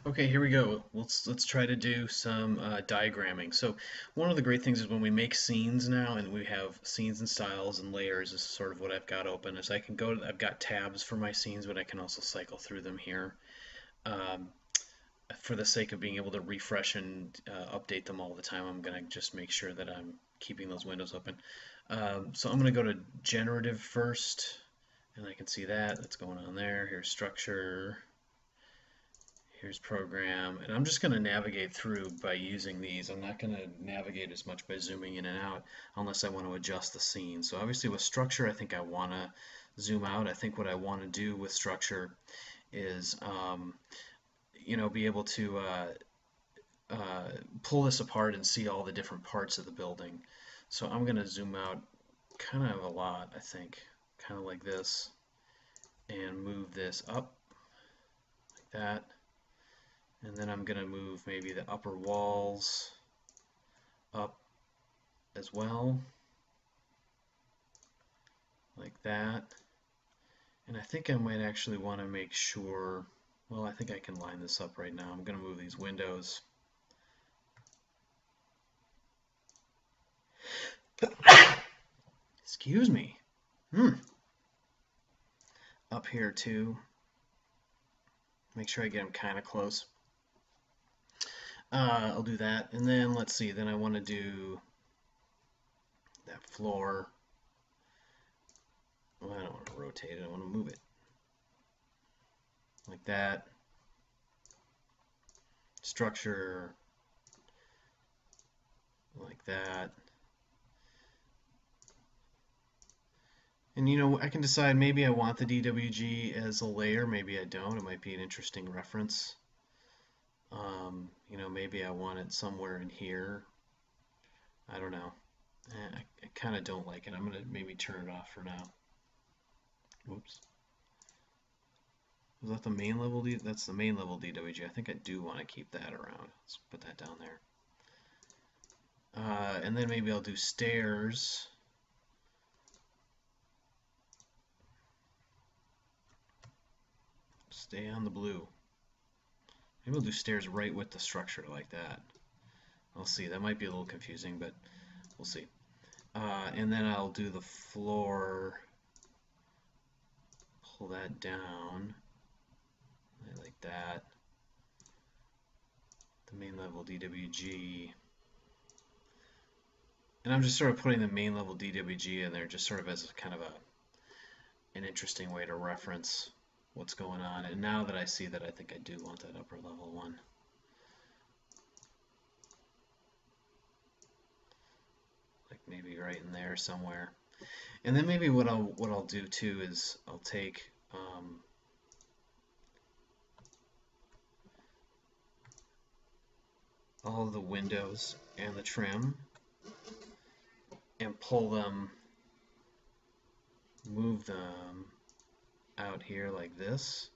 Okay, here we go. Let's try to do some diagramming. So one of the great things is when we make scenes now, and we have scenes and styles and layers is sort of what I've got open. Is I can go to, I've got tabs for my scenes, but I can also cycle through them here. Um, for the sake of being able to refresh and update them all the time, I'm gonna just make sure that I'm keeping those windows open. So I'm gonna go to generative first, and I can see that that's going on there. Here's structure. Here's program, and I'm just going to navigate through by using these. I'm not going to navigate as much by zooming in and out unless I want to adjust the scene. So obviously with structure, I think I want to zoom out. I think what I want to do with structure is, be able to pull this apart and see all the different parts of the building. So I'm going to zoom out kind of a lot, I think, kind of like this, and move this up like that. And then I'm going to move maybe the upper walls up as well, like that. And I think I might actually want to make sure, well, I think I can line this up right now. I'm going to move these windows. Excuse me. Up here too. Make sure I get them kind of close. I'll do that. And then let's see, then I want to do that floor. Well, I don't want to rotate it, I want to move it. Like that. Structure. Like that. And I can decide maybe I want the DWG as a layer, maybe I don't. It might be an interesting reference. Maybe I want it somewhere in here. I don't know. I kind of don't like it. I'm going to maybe turn it off for now. Whoops. Was that the main level? That's the main level DWG. I think I do want to keep that around. Let's put that down there. And then maybe I'll do stairs. Stay on the blue. Maybe we'll do stairs right with the structure like that. I'll see. That might be a little confusing, but we'll see. And then I'll do the floor. Pull that down. Like that. The main level DWG. And I'm just sort of putting the main level DWG in there just sort of as a kind of an interesting way to reference what's going on. And now that I see that, I think I do want that upper level one. Like maybe right in there somewhere. And then maybe what I'll do too is I'll take all of the windows and the trim and pull them, move them out here like this.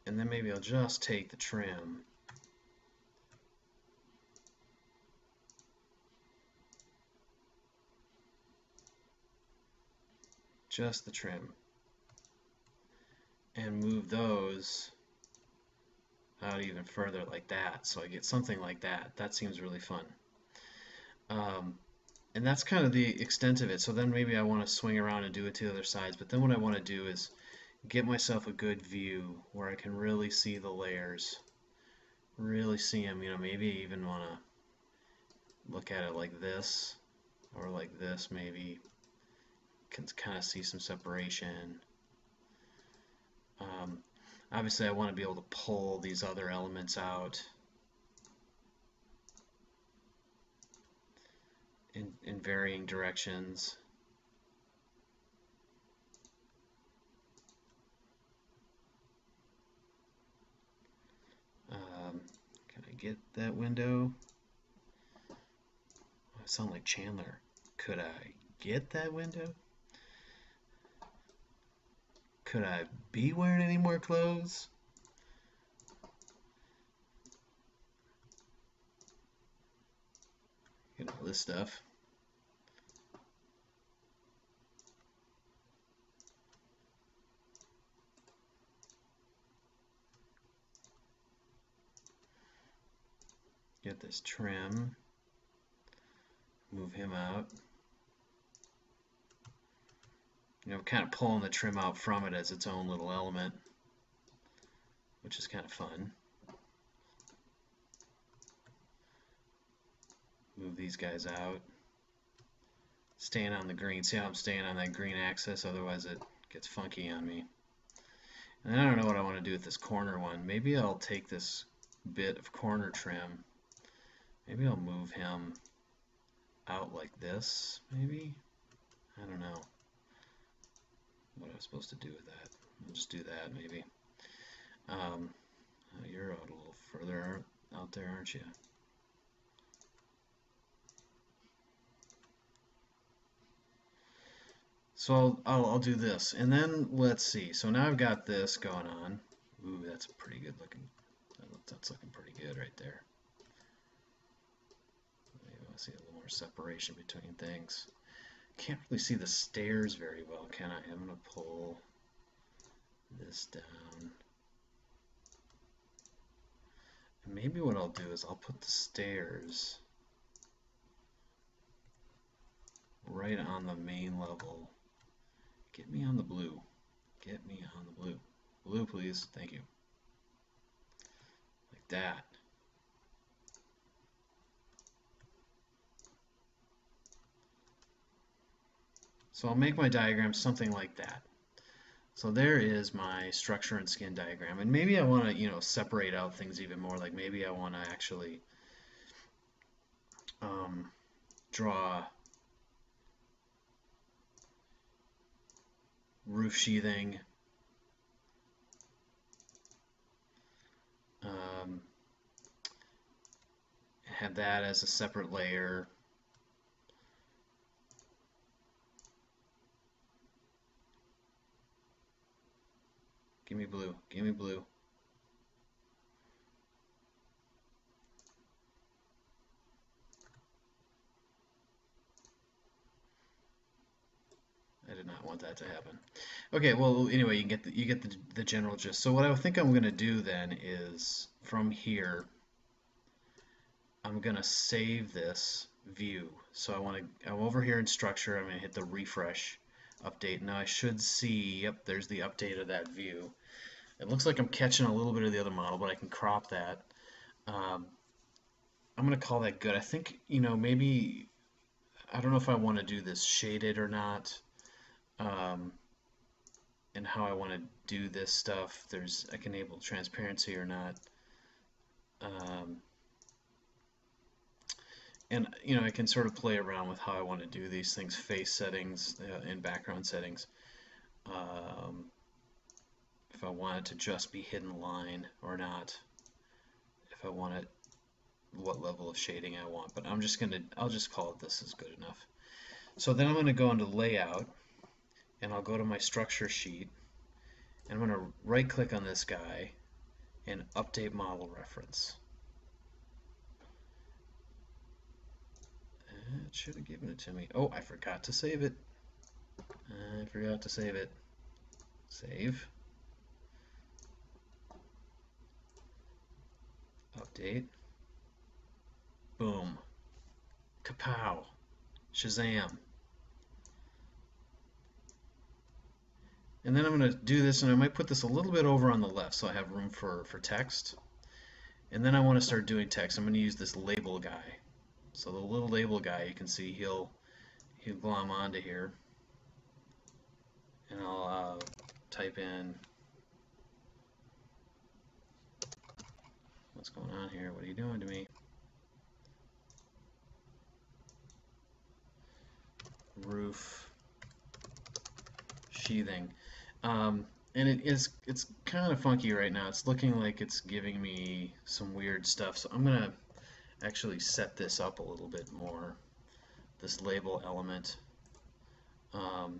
And then maybe I'll just take the trim just the trim and move those out even further like that, so I get something like that. That seems really fun. And that's kind of the extent of it. So then maybe I want to swing around and do it to the other sides, but then what I want to do is get myself a good view where I can really see the layers, really see them. Maybe even want to look at it like this or like this. Maybe can kind of see some separation. Obviously I want to be able to pull these other elements out in varying directions. Can I get that window? I sound like Chandler. Could I get that window? Could I be wearing any more clothes? All this stuff. get this trim, move him out. You know, kind of pulling the trim out from it as its own little element, which is kind of fun. Move these guys out. Staying on the green. See how I'm staying on that green axis? Otherwise it gets funky on me. And I don't know what I want to do with this corner one. Maybe I'll take this bit of corner trim. Maybe I'll move him out like this, maybe? I don't know what I'm supposed to do with that. I'll just do that, maybe. Oh, you're out a little further out there, aren't you? So I'll do this, and then let's see. So now I've got this going on. Ooh, that's pretty good looking. That's looking pretty good right there. Maybe I want to see a little more separation between things. Can't really see the stairs very well, can I? I'm going to pull this down. And maybe what I'll do is I'll put the stairs right on the main level. Get me on the blue. Get me on the blue. Blue, please. Thank you. Like that. So I'll make my diagram something like that. So there is my structure and skin diagram. And maybe I want to, you know, separate out things even more. Like maybe I want to actually draw roof sheathing, have that as a separate layer. Give me blue, give me blue. I did not want that to happen. Okay, well, anyway, you get the general gist. So what I think I'm going to do then is from here, I'm going to save this view. So I'm over here in structure. I'm going to hit the refresh update. Now I should see, yep, there's the update of that view. It looks like I'm catching a little bit of the other model, but I can crop that. I'm going to call that good. I think, you know, maybe, I don't know if I want to do this shaded or not. And how I want to do this stuff. I can enable transparency or not. And you know, I can sort of play around with how I want to do these things, face settings and background settings. If I want it to just be hidden line or not. If I want it, what level of shading I want. But I'll just call it this is good enough. So then I'm going to go into layout, and I'll go to my structure sheet, and I'm going to right click on this guy and update model reference. It should have given it to me. Oh, I forgot to save it. I forgot to save it. Save. Update. Boom. Kapow. Shazam. And then I'm going to do this, and I might put this a little bit over on the left so I have room for text. And then I want to start doing text. I'm going to use this label guy. So the little label guy, you can see he'll glom onto here. And I'll type in, what's going on here? What are you doing to me? Roof sheathing. And it's kind of funky right now. It's looking like it's giving me some weird stuff. So I'm gonna actually set this up a little bit more. This label element, and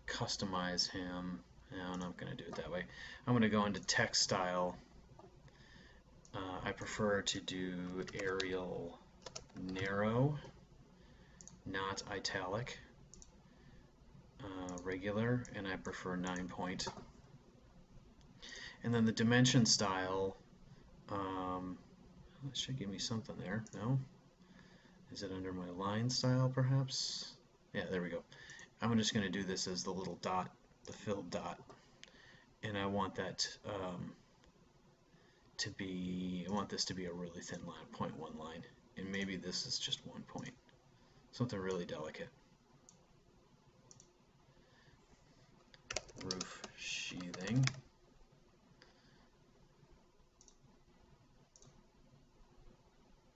customize him. No, I'm not gonna do it that way. I'm gonna go into text style. I prefer to do Arial narrow, not italic. Regular, and I prefer 9 point. And then the dimension style, That should give me something there. No? Is it under my line style perhaps? Yeah, there we go. I'm just going to do this as the little dot, the filled dot. And I want that I want this to be a really thin line, 0.1 line. And maybe this is just 1 point. Something really delicate. Roof sheathing.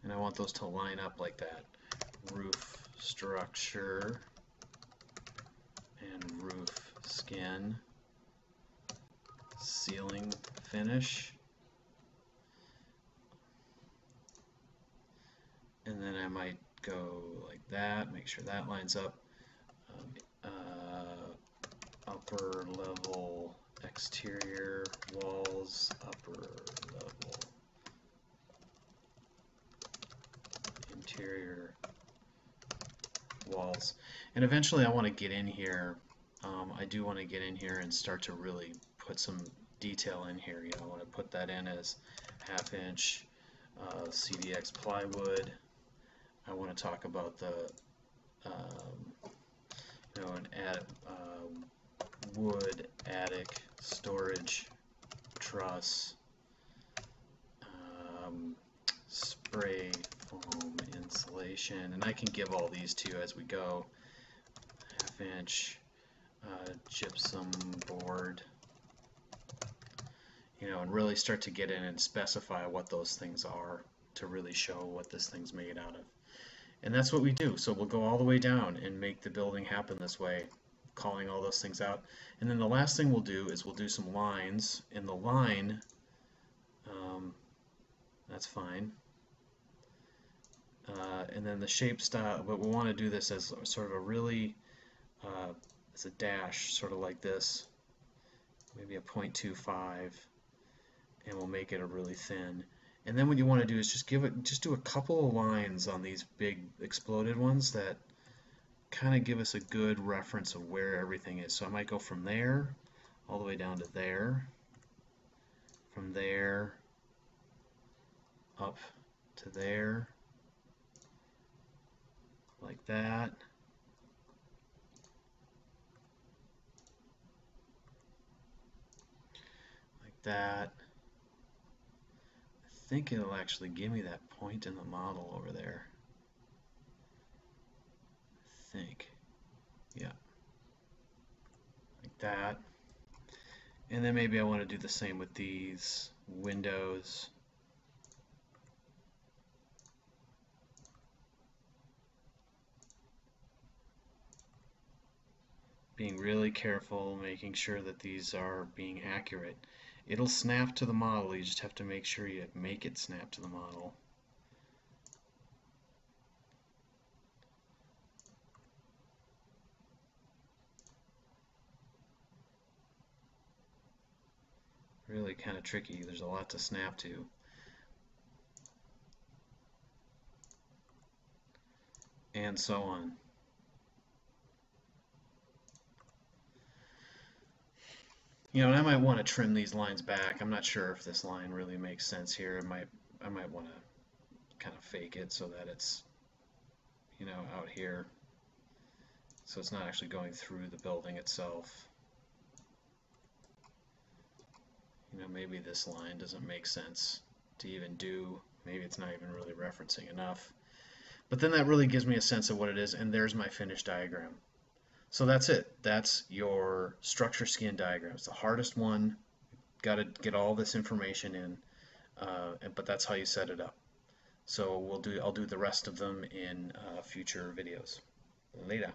And I want those to line up like that. Roof structure and roof skin. Ceiling finish. And then I might go like that, make sure that lines up. Upper level exterior walls, upper level interior walls. And eventually I want to get in here. I do want to get in here and start to really put some detail in here. You know, I want to put that in as 1/2 inch CDX plywood. I want to talk about the you know, wood attic storage truss, spray foam insulation, and I can give all these to you as we go. 1/2 inch gypsum board, you know, and really start to get in and specify what those things are to really show what this thing's made out of. And that's what we do. So we'll go all the way down and make the building happen this way, calling all those things out. And then the last thing we'll do is we'll do some lines. In the line, that's fine. And then the shape style, but we want to do this as sort of a really, as a dash, sort of like this, maybe a 0.25, and we'll make it a really thin. And then what you want to do is just do a couple of lines on these big exploded ones that kind of give us a good reference of where everything is. So I might go from there all the way down to there, from there up to there, like that. Like that. I think it'll actually give me that point in the model over there. I think. Yeah. Like that. And then maybe I want to do the same with these windows. Being really careful, making sure that these are being accurate. It'll snap to the model, you just have to make sure you make it snap to the model. Really kind of tricky, there's a lot to snap to. And so on. You know, and I might want to trim these lines back. I'm not sure if this line really makes sense here. I might want to kind of fake it so that it's, you know, out here. So it's not actually going through the building itself. You know, maybe this line doesn't make sense to even do. Maybe it's not even really referencing enough. But then that really gives me a sense of what it is, and there's my finished diagram. So that's it. That's your structure skin diagram. It's the hardest one. Got to get all this information in, but that's how you set it up. So I'll do the rest of them in future videos. Later.